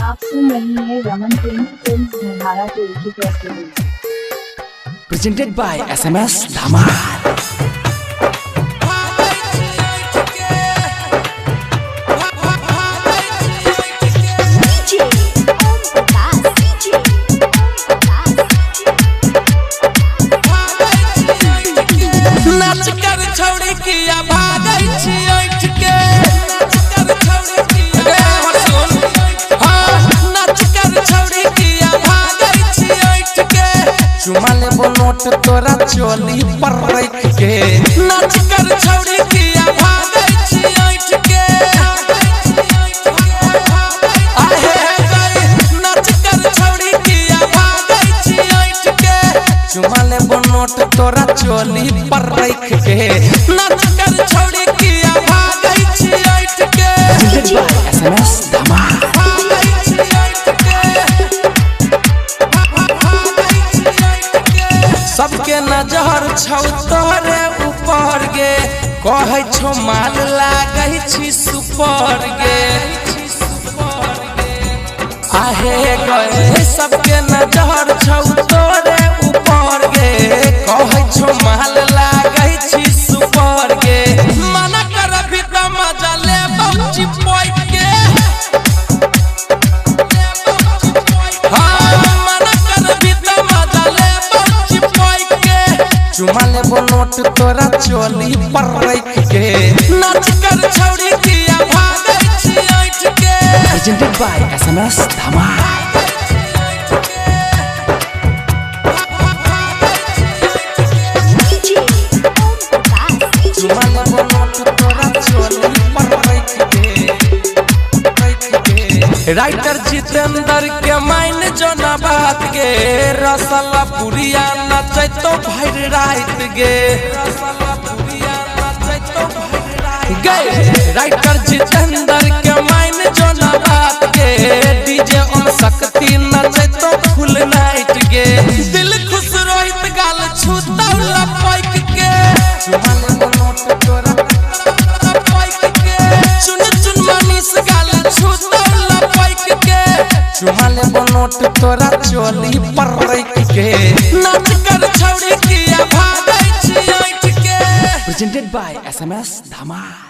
आप सुन रही है रमन फिल्म्स धनहारा टोल की प्रस्तुति presented by SMS Dhamal। नाच कर छौड़ी किया भागै छी ओठ के नाच कर छौड़ी किया भागै छी ओठ के चुमा लेबो नोट तोरा चोली पर रख के नाच कर छौड़ी किया भागै छी ओठ के नाच कर छौड़ी किया भागै छी ओठ के चुमा लेबो नोट तोरा चोली पर रख के नाच कर छौड़ी किया भागै छी ओठ के presented by SMS Dhamal। सबके नजर छौ तोरे ऊपर गे कहै छौ माल लागै छी सुपर गे आहे गए सबके नजर छौ तोरे ऊपर गे कहै छौ माल लागै छी सुपर गे मना कर भी त मजा लेबौ चिपक के मना कर भी त मजा लेबौ चिपक के चुमा लेबो नोट तोरा चोली पर रख के नाच कर छौड़ी किया भागै छी ओठ के presented by SMS Dhamal। चुमा लेबो नोट तोरा चोली पर रख के राइटर जितेंद्र के माइन जो ना बात गे रसला पुरिया नचैतो भर रात गे गे राइटर जितेंद्र के माइन जो ना बात गे डीजे ओम शक्ति नचैतो फुल नाइट गे दिल खुश रोहित गाल छूता लपक के चुमा लेबो नोट तोरा लपक के चुन चुन मनीष गाल छूता लपक के चुमा लेबो नोट तोरा चोली पर रख के नाच कर छौड़ी किया भागै छी ओठ के presented by SMS Dhamal।